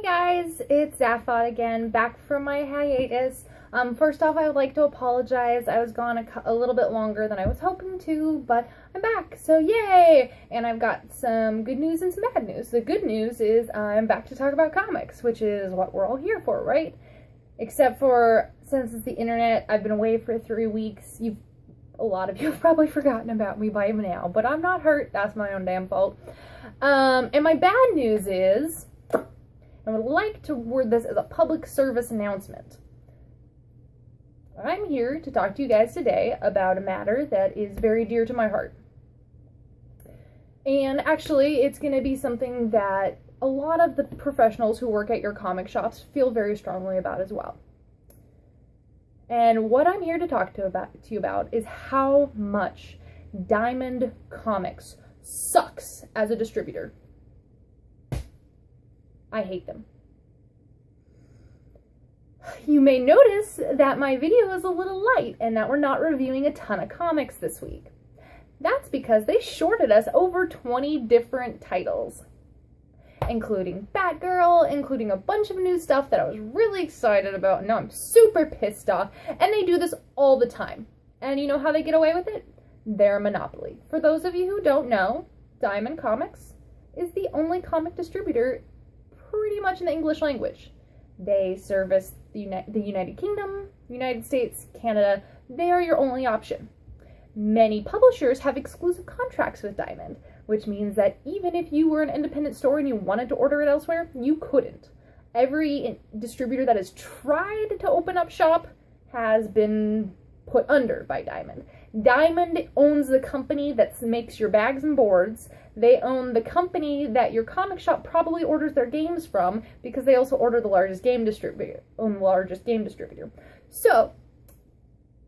Hey guys, it's Zaphod again, back from my hiatus. First off, I would like to apologize. I was gone a little bit longer than I was hoping to, but I'm back, so yay! And I've got some good news and some bad news. The good news is I'm back to talk about comics, which is what we're all here for, right? Except for, since it's the internet, I've been away for 3 weeks. A lot of you have probably forgotten about me by now, but I'm not hurt. That's my own damn fault. And my bad news is, I would like to word this as a public service announcement. I'm here to talk to you guys today about a matter that is very dear to my heart. And actually, it's going to be something that a lot of the professionals who work at your comic shops feel very strongly about as well. And what I'm here to talk to you about is how much Diamond Comics sucks as a distributor. I hate them. You may notice that my video is a little light and that we're not reviewing a ton of comics this week. That's because they shorted us over 20 different titles, including Batgirl, including a bunch of new stuff that I was really excited about, and now I'm super pissed off, and they do this all the time. And you know how they get away with it? They're a monopoly. For those of you who don't know, Diamond Comics is the only comic distributor pretty much in the English language. They service the United Kingdom, United States, Canada. They are your only option. Many publishers have exclusive contracts with Diamond, which means that even if you were an independent store and you wanted to order it elsewhere, you couldn't. Every distributor that has tried to open up shop has been put under by Diamond. Diamond owns the company that makes your bags and boards. They own the company that your comic shop probably orders their games from, because they also order the largest game distributor. So,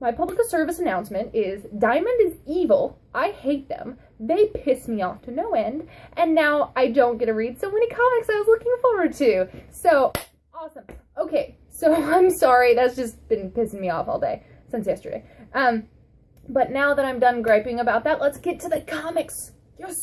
my public service announcement is Diamond is evil. I hate them. They piss me off to no end. And now I don't get to read so many comics I was looking forward to. So, awesome. Okay, so I'm sorry. That's just been pissing me off all day. Since yesterday. But now that I'm done griping about that, let's get to the comics. Yes!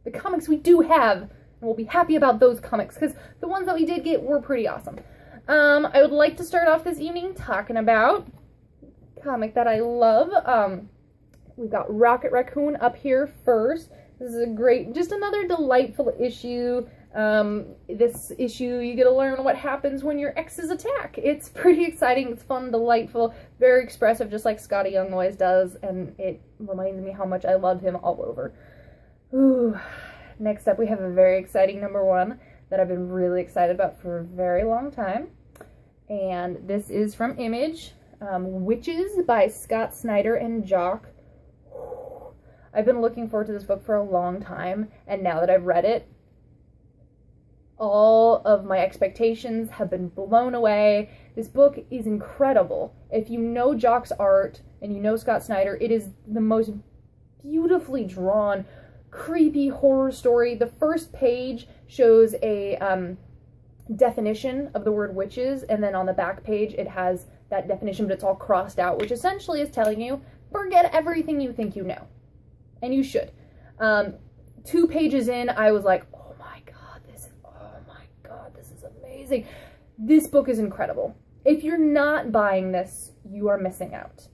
The comics we do have. And we'll be happy about those comics, because the ones that we did get were pretty awesome. I would like to start off this evening talking about a comic that I love. We've got Rocket Raccoon up here first. This is a great, just another delightful issue. This issue, you get to learn what happens when your exes attack. It's pretty exciting, it's fun, delightful, very expressive, just like Scotty Young always does, and it reminds me how much I love him all over. Ooh. Next up, we have a very exciting #1 that I've been really excited about for a very long time, and this is from Image, Witches by Scott Snyder and Jock. I've been looking forward to this book for a long time, and now that I've read it, all of my expectations have been blown away. This book is incredible. If you know Jock's art and you know Scott Snyder, it is the most beautifully drawn, creepy horror story. The first page shows a definition of the word witches, and then on the back page it has that definition, but it's all crossed out, which essentially is telling you, forget everything you think you know. And you should. 2 pages in, I was like, oh my god, this is amazing. This book is incredible. If you're not buying this, you are missing out.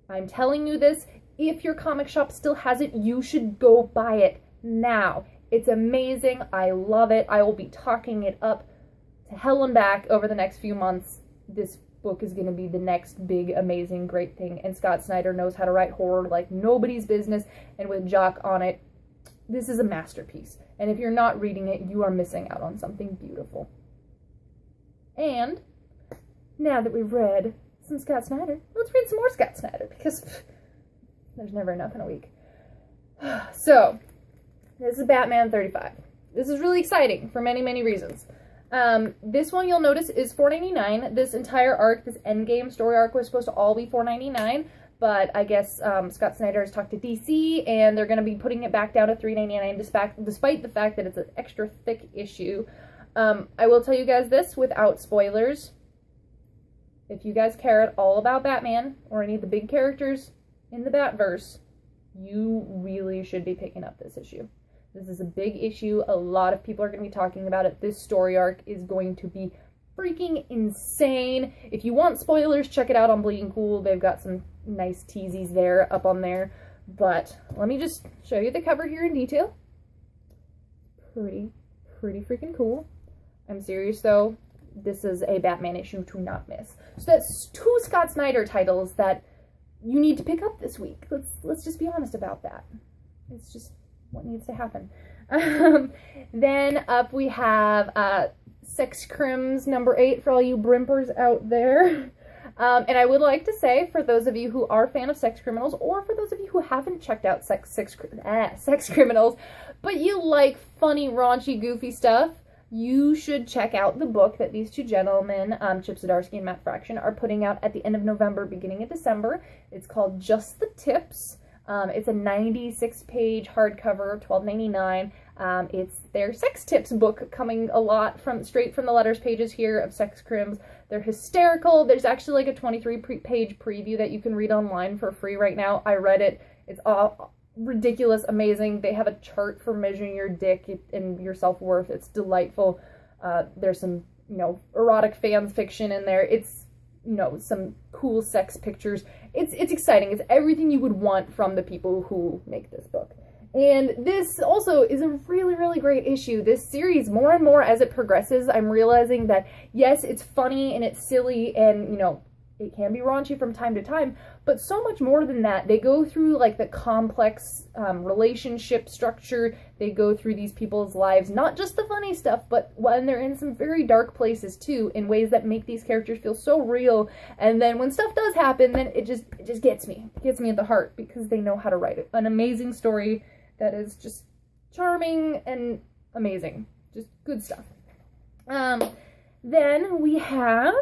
I'm telling you this. If your comic shop still has it, you should go buy it now. It's amazing. I love it. I will be talking it up to hell and back over the next few months. This book is going to be the next big, amazing, great thing. And Scott Snyder knows how to write horror like nobody's business. And with Jock on it, this is a masterpiece. And if you're not reading it, you are missing out on something beautiful. And now that we've read some Scott Snyder, let's read some more Scott Snyder, because there's never enough in a week. So, this is Batman 35. This is really exciting for many, many reasons. This one, you'll notice, is $4.99. This entire arc, this Endgame story arc, was supposed to all be $4.99, but I guess Scott Snyder has talked to DC, and they're going to be putting it back down to $3.99, despite the fact that it's an extra thick issue. I will tell you guys this, without spoilers. If you guys care at all about Batman, or any of the big characters in the Batverse, you really should be picking up this issue. This is a big issue. A lot of people are going to be talking about it. This story arc is going to be freaking insane. If you want spoilers, check it out on Bleeding Cool. They've got some nice teasies there, up on there. But let me just show you the cover here in detail. Pretty freaking cool. I'm serious though. This is a Batman issue to not miss. So that's 2 Scott Snyder titles that you need to pick up this week. Let's just be honest about that. It's just what needs to happen. Then up we have Sex Crims number 8 for all you brimpers out there. And I would like to say, for those of you who are a fan of sex criminals, or for those of you who haven't checked out sex criminals, but you like funny, raunchy, goofy stuff, you should check out the book that these 2 gentlemen, Chip Zdarsky and Matt Fraction, are putting out at the end of November, beginning of December. It's called Just the Tips. It's a 96-page hardcover, $12.99. It's their sex tips book, coming a lot straight from the letters pages here of Sex Crims. They're hysterical. There's actually like a 23-page preview that you can read online for free right now. I read it. It's all ridiculous, amazing. They have a chart for measuring your dick and your self-worth. It's delightful. There's some, erotic fan fiction in there. It's, some cool sex pictures. It's exciting. It's everything you would want from the people who make this book. And this also is a really, really great issue. This series, more and more as it progresses, I'm realizing that, yes, it's funny and it's silly and, it can be raunchy from time to time, but so much more than that. They go through, like, the complex relationship structure. They go through these people's lives, not just the funny stuff, but when they're in some very dark places, too, in ways that make these characters feel so real. And then when stuff does happen, then it just gets me. It gets me at the heart, because they know how to write it. An amazing story that is just charming and amazing. Just good stuff. Then we have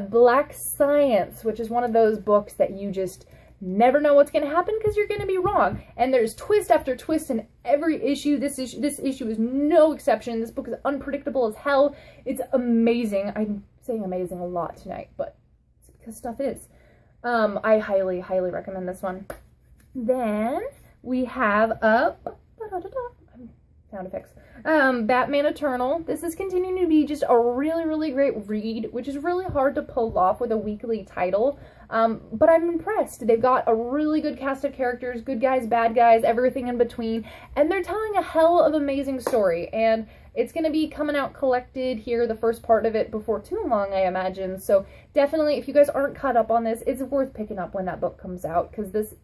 Black Science, which is one of those books that you just never know what's going to happen because you're going to be wrong. And there's twist after twist in every issue. This issue is no exception. This book is unpredictable as hell. It's amazing. I'm saying amazing a lot tonight, but it's because stuff is. I highly, highly recommend this one. Then we have sound effects. Batman Eternal. This is continuing to be just a really, really great read, which is really hard to pull off with a weekly title. But I'm impressed. They've got a really good cast of characters, good guys, bad guys, everything in between, and they're telling a hell of amazing story. And it's going to be coming out collected here, the first part of it, before too long, I imagine. So definitely, if you guys aren't caught up on this, it's worth picking up when that book comes out, because this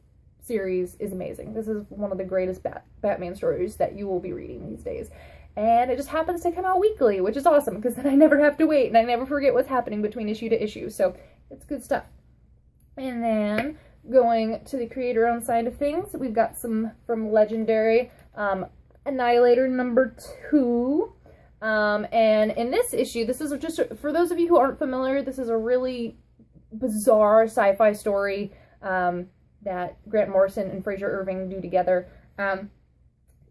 series is amazing. This is one of the greatest Batman stories that you will be reading these days. And it just happens to come out weekly, which is awesome, because then I never have to wait, and I never forget what's happening between issue to issue. So it's good stuff. And then going to the creator-owned side of things, we've got some from Legendary, Annihilator number 2. And in this issue, this is just, for those of you who aren't familiar, this is a really bizarre sci-fi story that Grant Morrison and Fraser Irving do together.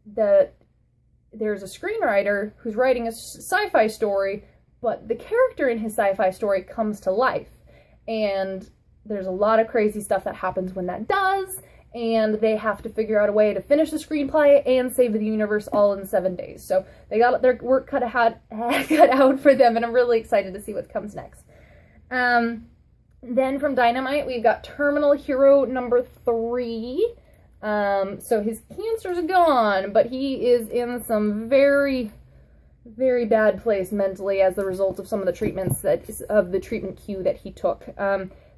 There's a screenwriter who's writing a sci-fi story, but the character in his sci-fi story comes to life. And there's a lot of crazy stuff that happens when that does, and they have to figure out a way to finish the screenplay and save the universe all in 7 days. So they got their work cut out for them, and I'm really excited to see what comes next. Then from Dynamite, we've got Terminal Hero number 3. So his cancer's gone, but he is in some very, very bad place mentally as the result of some of the treatments of the treatment queue that he took.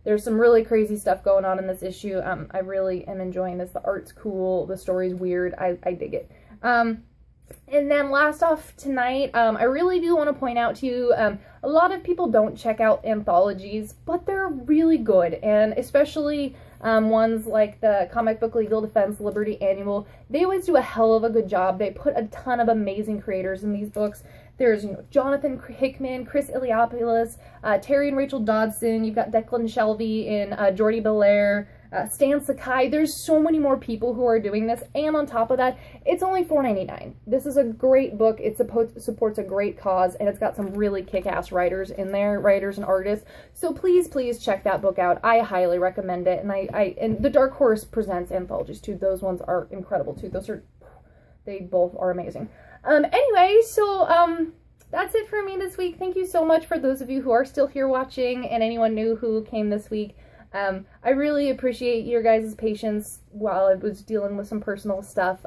There's some really crazy stuff going on in this issue. I really am enjoying this. The art's cool. The story's weird. I dig it. And then last off tonight, I really do want to point out to you, a lot of people don't check out anthologies, but they're really good. And especially ones like the Comic Book Legal Defense Liberty Annual. They always do a hell of a good job. They put a ton of amazing creators in these books. There's, Jonathan Hickman, Chris Iliopoulos, Terry and Rachel Dodson. You've got Declan Shelby and Jordi Belair. Stan Sakai. There's so many more people who are doing this, and on top of that, it's only $4.99. This is a great book. It supports a great cause, and it's got some really kick-ass writers in there, writers and artists. So please, please check that book out. I highly recommend it, and and the Dark Horse Presents anthologies too. Those ones are incredible too. They both are amazing. Anyway, so that's it for me this week. Thank you so much for those of you who are still here watching, and anyone new who came this week. I really appreciate your guys' patience while I was dealing with some personal stuff.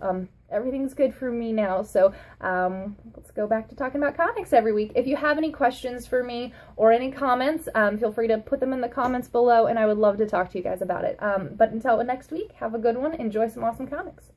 Everything's good for me now, so let's go back to talking about comics every week. If you have any questions for me or any comments, feel free to put them in the comments below, and I would love to talk to you guys about it. But until next week, have a good one. Enjoy some awesome comics.